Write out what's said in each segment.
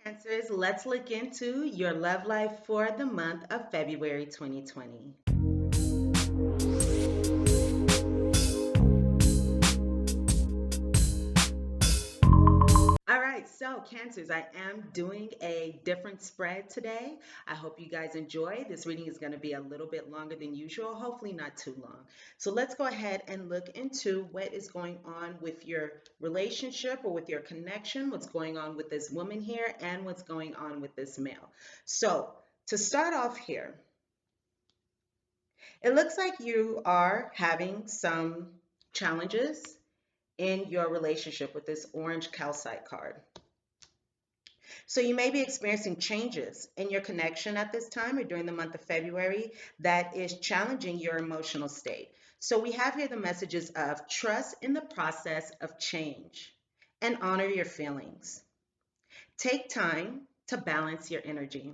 Cancers, let's look into your love life for the month of February 2020. All right, so Cancers, I am doing a different spread today. I hope you guys enjoy. This reading is going to be a little bit longer than usual, hopefully not too long. So let's go ahead and look into what is going on with your relationship or with your connection, what's going on with this woman here, and what's going on with this male. So to start off here, it looks like you are having some challenges in your relationship with this orange calcite card. So you may be experiencing changes in your connection at this time or during the month of February that is challenging your emotional state. So we have here the messages of trust in the process of change and honor your feelings. Take time to balance your energy.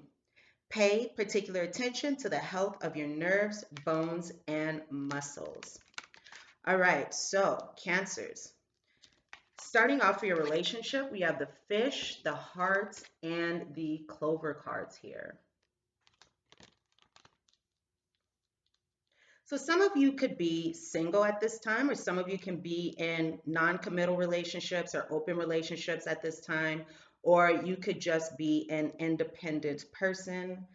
Pay particular attention to the health of your nerves, bones, and muscles. All right, so Cancers. Starting off for your relationship, we have the fish, the hearts, and the clover cards here. So some of you could be single at this time, or some of you can be in non-committal relationships or open relationships at this time, or you could just be an independent person.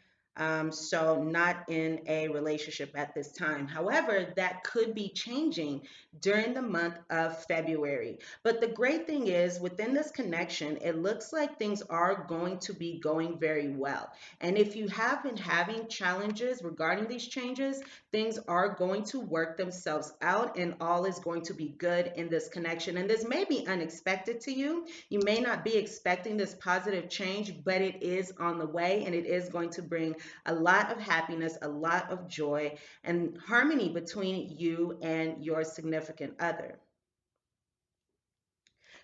So not in a relationship at this time. However, that could be changing during the month of February. But the great thing is within this connection, it looks like things are going to be going very well. And if you have been having challenges regarding these changes, things are going to work themselves out and all is going to be good in this connection. And this may be unexpected to you. You may not be expecting this positive change, but it is on the way and it is going to bring a lot of happiness, a lot of joy, and harmony between you and your significant other.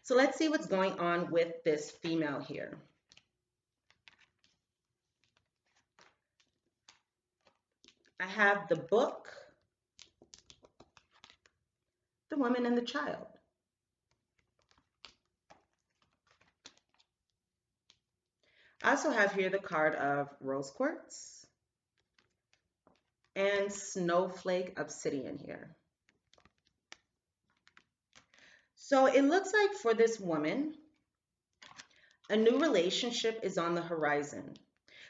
So let's see what's going on with this female here. I have the book, the woman, and the child. I also have here the card of rose quartz and snowflake obsidian here. So it looks like for this woman, a new relationship is on the horizon.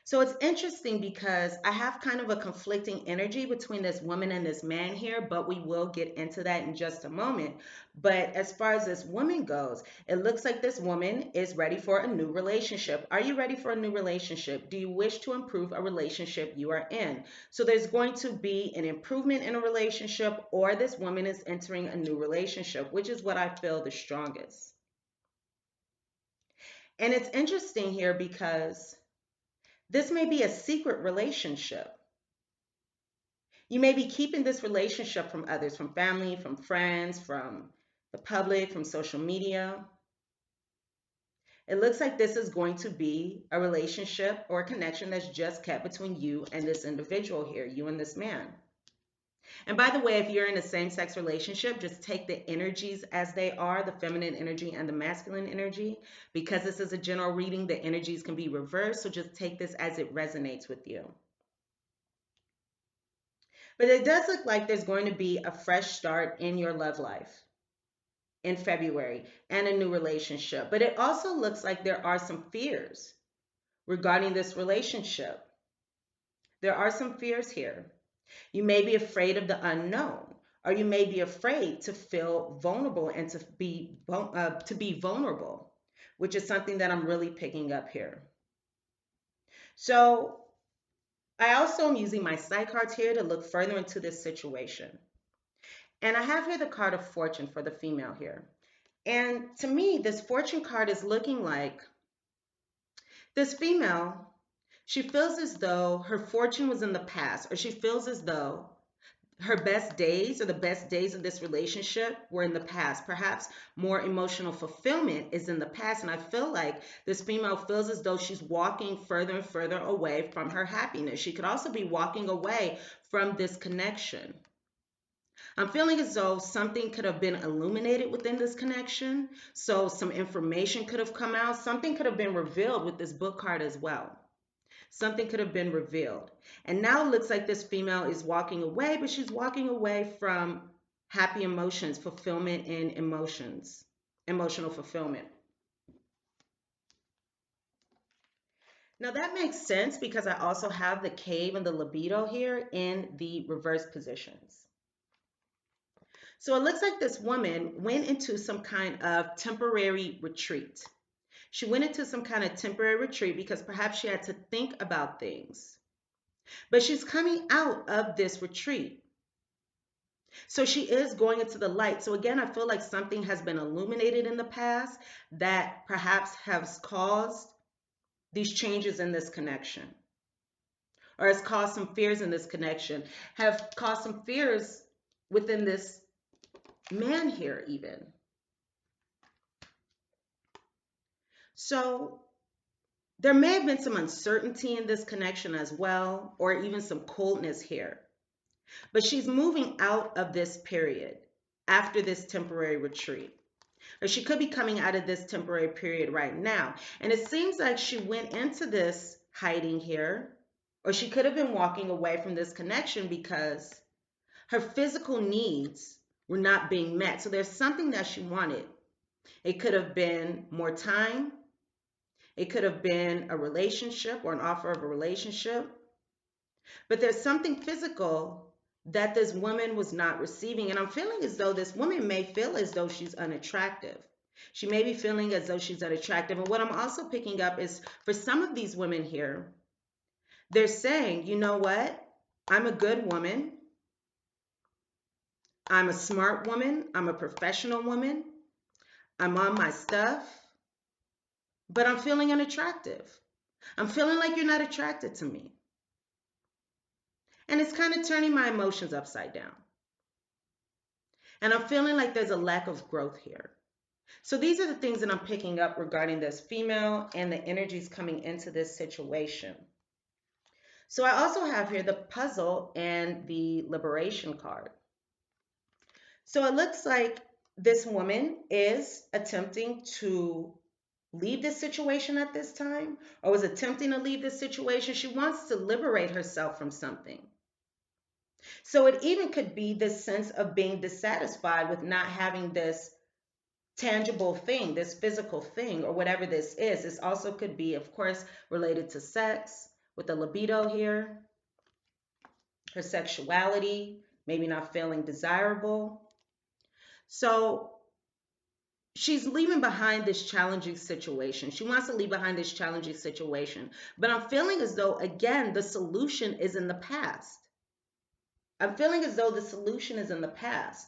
So it's interesting because I have kind of a conflicting energy between this woman and this man here, but we will get into that in just a moment. But as far as this woman goes, it looks like this woman is ready for a new relationship. Are you ready for a new relationship? Do you wish to improve a relationship you are in? So there's going to be an improvement in a relationship, or this woman is entering a new relationship, which is what I feel the strongest. And it's interesting here because this may be a secret relationship. You may be keeping this relationship from others, from family, from friends, from the public, from social media. It looks like this is going to be a relationship or a connection that's just kept between you and this individual here, you and this man. And by the way, if you're in a same-sex relationship, just take the energies as they are, the feminine energy and the masculine energy. Because this is a general reading, the energies can be reversed, so just take this as it resonates with you. But it does look like there's going to be a fresh start in your love life in February and a new relationship. But it also looks like there are some fears regarding this relationship. There are some fears here. You may be afraid of the unknown, or you may be afraid to feel vulnerable and to be vulnerable, which is something that I'm really picking up here. So I also am using my side cards here to look further into this situation. And I have here the card of fortune for the female here. And to me, this fortune card is looking like this female, she feels as though her fortune was in the past, or she feels as though her best days or the best days of this relationship were in the past. Perhaps more emotional fulfillment is in the past. And I feel like this female feels as though she's walking further and further away from her happiness. She could also be walking away from this connection. I'm feeling as though something could have been illuminated within this connection. So some information could have come out. Something could have been revealed with this book card as well. Something could have been revealed. And now it looks like this female is walking away, but she's walking away from happy emotions, fulfillment in emotions, emotional fulfillment. Now that makes sense because I also have the cave and the libido here in the reverse positions. So it looks like this woman went into some kind of temporary retreat. She went into some kind of temporary retreat because perhaps she had to think about things. But she's coming out of this retreat. So she is going into the light. So again, I feel like something has been illuminated in the past that perhaps has caused these changes in this connection, or has caused some fears in this connection, have caused some fears within this man here even. So there may have been some uncertainty in this connection as well, or even some coldness here. But she's moving out of this period after this temporary retreat. Or she could be coming out of this temporary period right now. And it seems like she went into this hiding here, or she could have been walking away from this connection because her physical needs were not being met. So there's something that she wanted. It could have been more time. It could have been a relationship or an offer of a relationship. But there's something physical that this woman was not receiving. And I'm feeling as though this woman may feel as though she's unattractive. She may be feeling as though she's unattractive. And what I'm also picking up is for some of these women here, they're saying, you know what? I'm a good woman. I'm a smart woman. I'm a professional woman. I'm on my stuff, but I'm feeling unattractive. I'm feeling like you're not attracted to me. And it's kind of turning my emotions upside down. And I'm feeling like there's a lack of growth here. So these are the things that I'm picking up regarding this female and the energies coming into this situation. So I also have here the puzzle and the liberation card. So it looks like this woman is attempting to leave this situation at this time, or was attempting to leave this situation. She wants to liberate herself from something. So it even could be this sense of being dissatisfied with not having this tangible thing, this physical thing, or whatever this is. This also could be, of course, related to sex with the libido here, her sexuality, maybe not feeling desirable. So she's leaving behind this challenging situation. She wants to leave behind this challenging situation. But I'm feeling as though, again, the solution is in the past. I'm feeling as though the solution is in the past.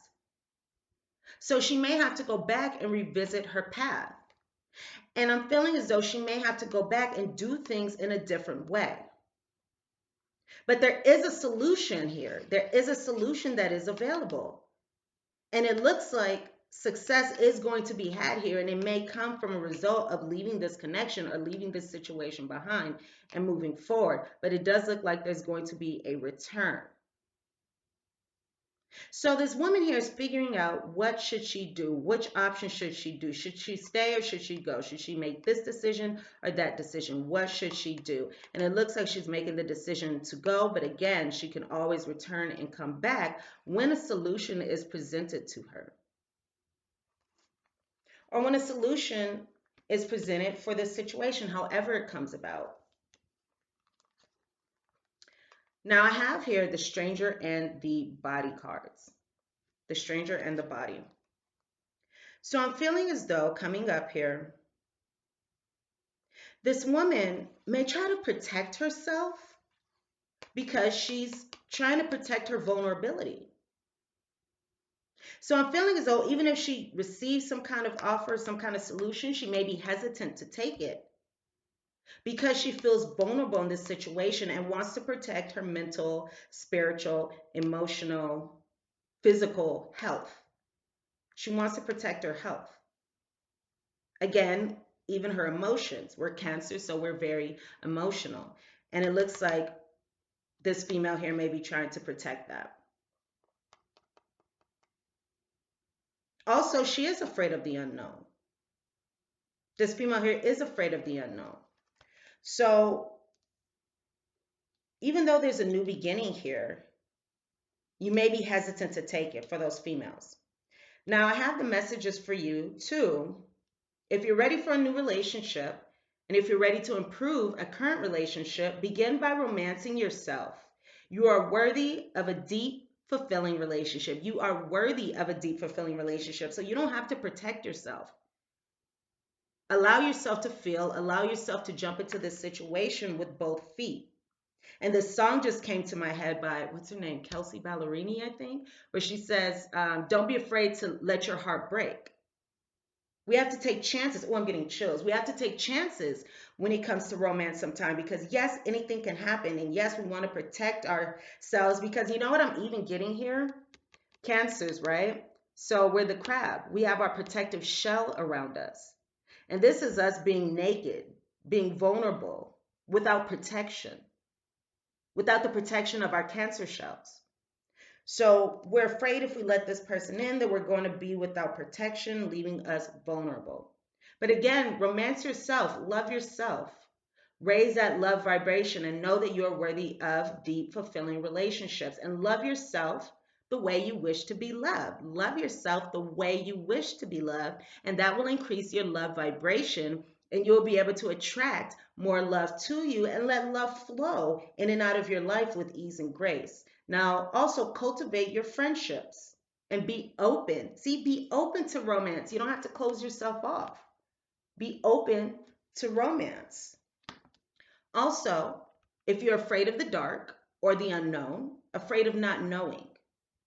So she may have to go back and revisit her path. And I'm feeling as though she may have to go back and do things in a different way. But there is a solution here. There is a solution that is available. And it looks like success is going to be had here, and it may come from a result of leaving this connection or leaving this situation behind and moving forward. But it does look like there's going to be a return. So this woman here is figuring out what should she do? Which option should she do? Should she stay or should she go? Should she make this decision or that decision? What should she do? And it looks like she's making the decision to go, but again, she can always return and come back when a solution is presented to her, or when a solution is presented for this situation, however it comes about. Now I have here the stranger and the body cards. The stranger and the body. So I'm feeling as though coming up here, this woman may try to protect herself because she's trying to protect her vulnerability. So I'm feeling as though even if she receives some kind of offer, some kind of solution, she may be hesitant to take it because she feels vulnerable in this situation and wants to protect her mental, spiritual, emotional, physical health. She wants to protect her health. Again, even her emotions. We're Cancer, so we're very emotional. And it looks like this female here may be trying to protect that. Also, she is afraid of the unknown. This female here is afraid of the unknown. So even though there's a new beginning here, you may be hesitant to take it for those females. Now, I have the messages for you too. If you're ready for a new relationship, and if you're ready to improve a current relationship, begin by romancing yourself. You are worthy of a deep, fulfilling relationship. You are worthy of a deep, fulfilling relationship. So you don't have to protect yourself. Allow yourself to feel, allow yourself to jump into this situation with both feet. And this song just came to my head by, what's her name? Kelsey Ballerini, I think, where she says, don't be afraid to let your heart break. We have to take chances. Oh, I'm getting chills. We have to take chances when it comes to romance sometime because, yes, anything can happen. And yes, we want to protect ourselves because you know what I'm even getting here? Cancers, right? So we're the crab. We have our protective shell around us. And this is us being naked, being vulnerable, without protection, without the protection of our cancer shells. So we're afraid if we let this person in that we're going to be without protection, leaving us vulnerable. But again, romance yourself, love yourself, raise that love vibration, and know that you're worthy of deep, fulfilling relationships. And love yourself the way you wish to be loved. Love yourself the way you wish to be loved, and that will increase your love vibration. And you'll be able to attract more love to you and let love flow in and out of your life with ease and grace. Now, also cultivate your friendships and be open. See, be open to romance. You don't have to close yourself off. Be open to romance. Also, if you're afraid of the dark or the unknown, afraid of not knowing,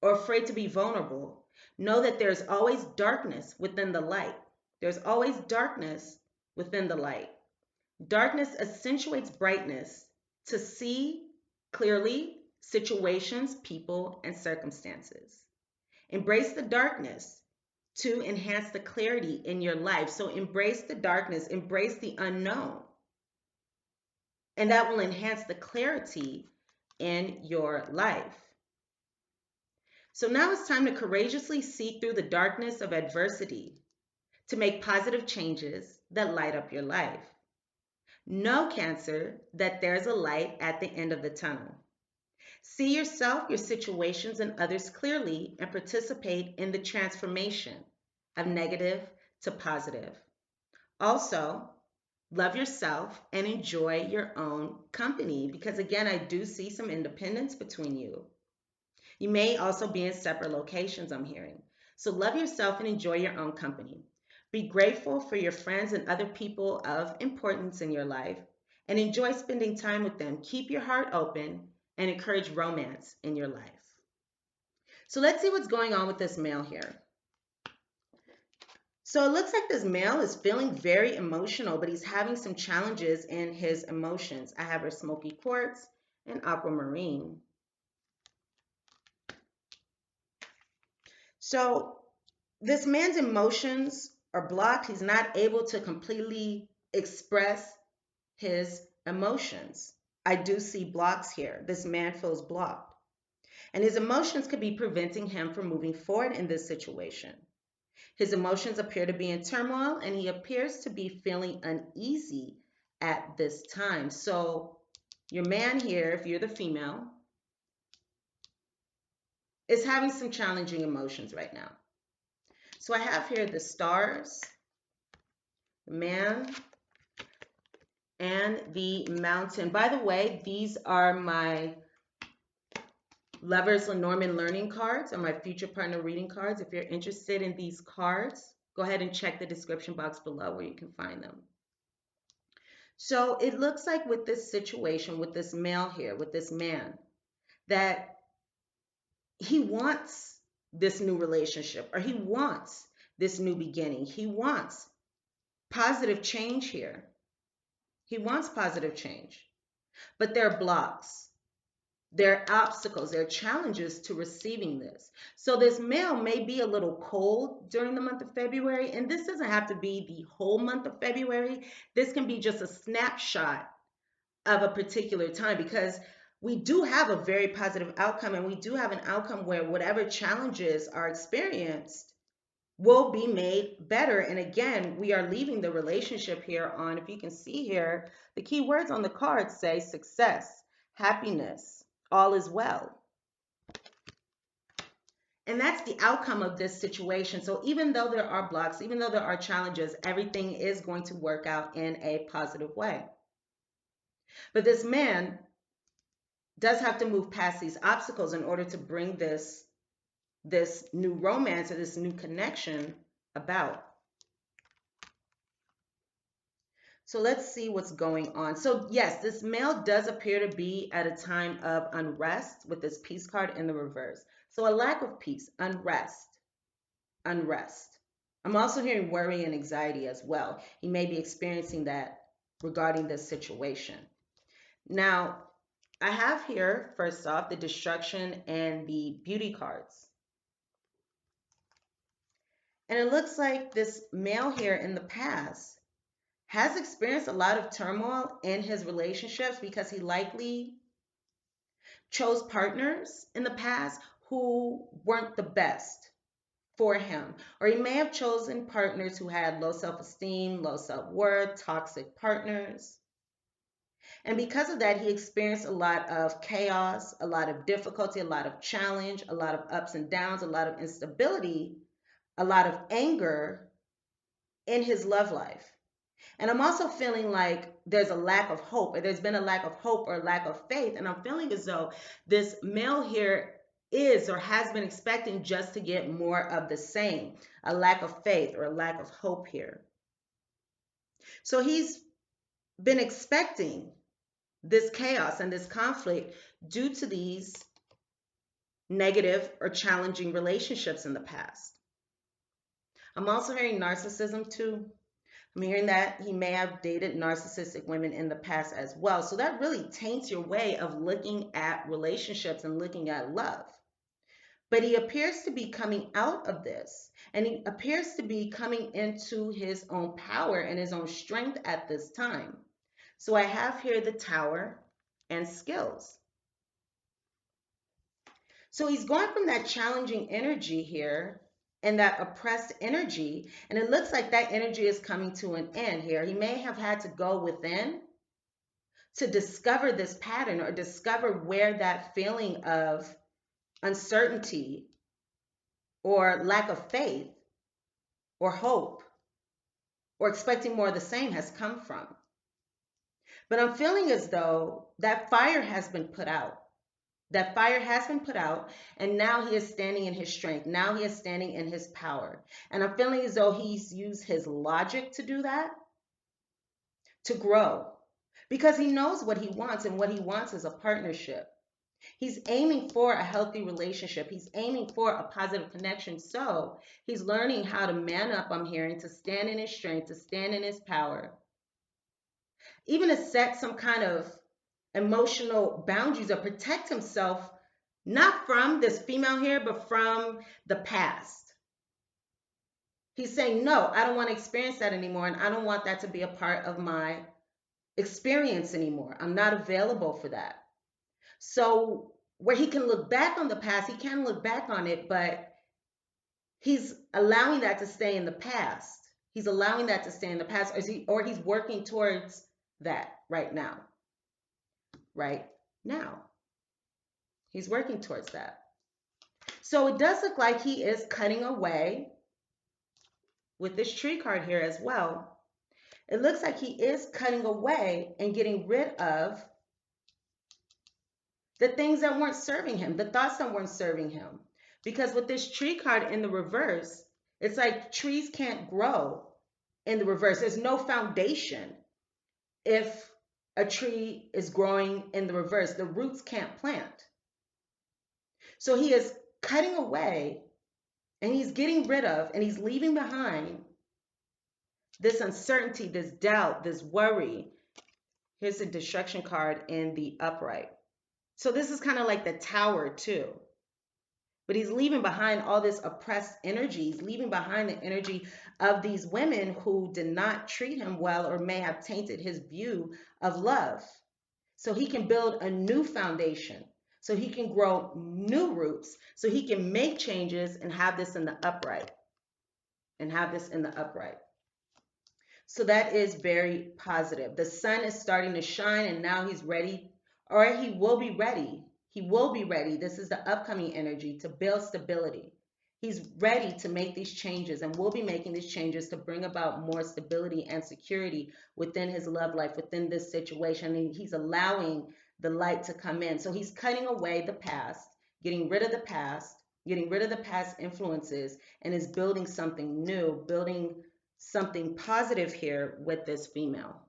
or afraid to be vulnerable, know that there's always darkness within the light. There's always darkness within the light. Darkness accentuates brightness to see clearly situations, people, and circumstances. Embrace the darkness to enhance the clarity in your life. So embrace the darkness, embrace the unknown, and that will enhance the clarity in your life. So now it's time to courageously see through the darkness of adversity to make positive changes that light up your life. Know, Cancer, that there's a light at the end of the tunnel. See yourself, your situations, and others clearly and participate in the transformation of negative to positive. Also, love yourself and enjoy your own company because, again, I do see some independence between you. You may also be in separate locations, I'm hearing. So love yourself and enjoy your own company. Be grateful for your friends and other people of importance in your life and enjoy spending time with them. Keep your heart open and encourage romance in your life. So let's see what's going on with this male here. So it looks like this male is feeling very emotional, but he's having some challenges in his emotions. I have her smoky quartz and aquamarine. So this man's emotions are blocked. He's not able to completely express his emotions. I do see blocks here. This man feels blocked. And his emotions could be preventing him from moving forward in this situation. His emotions appear to be in turmoil and he appears to be feeling uneasy at this time. So your man here, if you're the female, is having some challenging emotions right now. So I have here the stars, the man, and the mountain. By the way, these are my Lovers Lenormand learning cards or my future partner reading cards. If you're interested in these cards, go ahead and check the description box below where you can find them. So it looks like with this situation, with this male here, with this man, that he wants this new relationship or he wants this new beginning. He wants positive change here. He wants positive change, but there are blocks. There are obstacles, there are challenges to receiving this. So this male may be a little cold during the month of February, and this doesn't have to be the whole month of February. This can be just a snapshot of a particular time because we do have a very positive outcome and we do have an outcome where whatever challenges are experienced, will be made better. And again, we are leaving the relationship here on, if you can see here, the key words on the card say success, happiness, all is well. And that's the outcome of this situation. So even though there are blocks, even though there are challenges, everything is going to work out in a positive way. But this man does have to move past these obstacles in order to bring this new romance or this new connection about. So let's see what's going on. So yes, this male does appear to be at a time of unrest with this peace card in the reverse. So a lack of peace, unrest. I'm also hearing worry and anxiety as well. He may be experiencing that regarding this situation. Now, I have here, first off, the destruction and the beauty cards. And it looks like this male here in the past has experienced a lot of turmoil in his relationships because he likely chose partners in the past who weren't the best for him. Or he may have chosen partners who had low self esteem, low self worth, toxic partners. And because of that, he experienced a lot of chaos, a lot of difficulty, a lot of challenge, a lot of ups and downs, a lot of instability, a lot of anger in his love life. And I'm also feeling like there's a lack of hope, or there's been a lack of hope or lack of faith. And I'm feeling as though this male here is or has been expecting just to get more of the same, a lack of faith or a lack of hope here. So he's been expecting this chaos and this conflict due to these negative or challenging relationships in the past. I'm also hearing narcissism too. I'm hearing that he may have dated narcissistic women in the past as well. So that really taints your way of looking at relationships and looking at love. But he appears to be coming out of this, and he appears to be coming into his own power and his own strength at this time. So I have here the Tower and skills. So he's going from that challenging energy here and that oppressed energy, and it looks like that energy is coming to an end here. He may have had to go within to discover this pattern or discover where that feeling of uncertainty or lack of faith or hope or expecting more of the same has come from. But I'm feeling as though that fire has been put out. That fire has been put out, and now he is standing in his strength. Now he is standing in his power. And I'm feeling as though he's used his logic to do that, to grow, because he knows what he wants, and what he wants is a partnership. He's aiming for a healthy relationship. He's aiming for a positive connection. So he's learning how to man up, I'm hearing, to stand in his strength, to stand in his power, even to set some kind of emotional boundaries or protect himself, not from this female here, but from the past. He's saying, no, I don't want to experience that anymore. And I don't want that to be a part of my experience anymore. I'm not available for that. So where he can look back on the past, he can look back on it, but he's allowing that to stay in the past. He's allowing that to stay in the past, or he's working towards that right now. Right now. He's working towards that. So it does look like he is cutting away with this tree card here as well. It looks like he is cutting away and getting rid of the things that weren't serving him, the thoughts that weren't serving him. Because with this tree card in the reverse, it's like trees can't grow in the reverse. There's no foundation if a tree is growing in the reverse. The roots can't plant. So he is cutting away and he's getting rid of and he's leaving behind this uncertainty, this doubt, this worry. Here's the destruction card in the upright. So this is kind of like the Tower too. But he's leaving behind all this oppressed energy. He's leaving behind the energy of these women who did not treat him well or may have tainted his view of love. So he can build a new foundation. So he can grow new roots. So he can make changes and have this in the upright. and have this in the upright. So that is very positive. The sun is starting to shine and now he's ready, or he will be ready. He will be ready. This is the upcoming energy to build stability. He's ready to make these changes and will be making these changes to bring about more stability and security within his love life, within this situation. And he's allowing the light to come in. So he's cutting away the past, getting rid of the past, getting rid of the past influences, and is building something new, building something positive here with this female.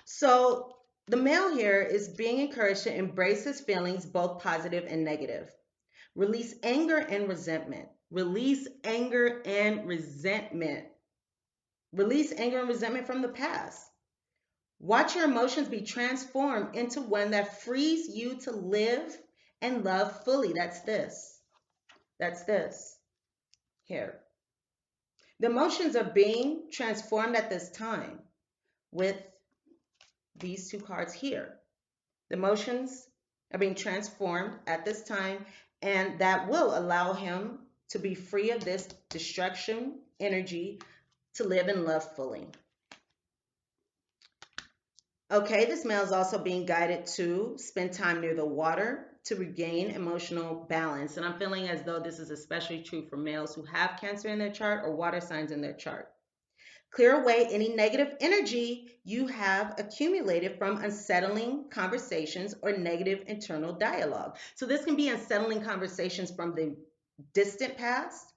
So the male here is being encouraged to embrace his feelings, both positive and negative. Release anger and resentment. Release anger and resentment. Release anger and resentment from the past. Watch your emotions be transformed into one that frees you to live and love fully. That's this. That's this. Here. The emotions are being transformed at this time with these two cards here. The emotions are being transformed at this time, and that will allow him to be free of this destruction energy to live and love fully. Okay, this male is also being guided to spend time near the water to regain emotional balance. And I'm feeling as though this is especially true for males who have Cancer in their chart or water signs in their chart. Clear away any negative energy you have accumulated from unsettling conversations or negative internal dialogue. So this can be unsettling conversations from the distant past.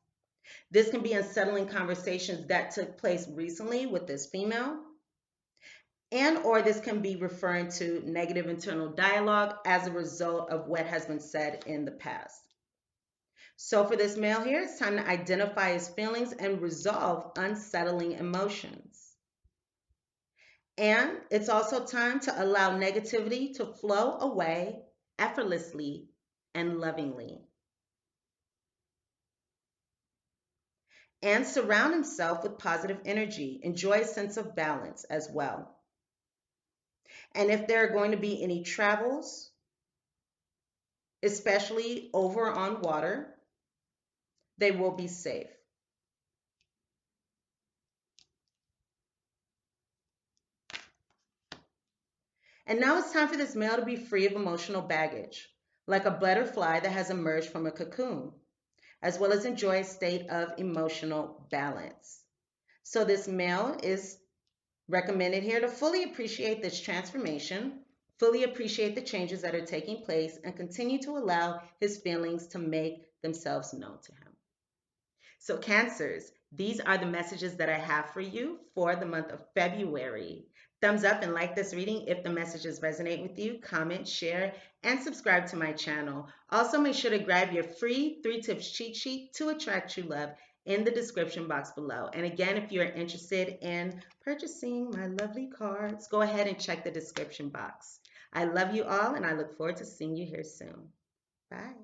This can be unsettling conversations that took place recently with this female. And or this can be referring to negative internal dialogue as a result of what has been said in the past. So for this male here, it's time to identify his feelings and resolve unsettling emotions. And it's also time to allow negativity to flow away effortlessly and lovingly. And surround himself with positive energy. Enjoy a sense of balance as well. And if there are going to be any travels, especially over on water, they will be safe. And now it's time for this male to be free of emotional baggage, like a butterfly that has emerged from a cocoon, as well as enjoy a state of emotional balance. So this male is recommended here to fully appreciate this transformation, fully appreciate the changes that are taking place, and continue to allow his feelings to make themselves known to him. So Cancers, these are the messages that I have for you for the month of February. Thumbs up and like this reading if the messages resonate with you. Comment, share, and subscribe to my channel. Also, make sure to grab your free 3 tips cheat sheet to attract true love in the description box below. And again, if you're interested in purchasing my lovely cards, go ahead and check the description box. I love you all, and I look forward to seeing you here soon. Bye.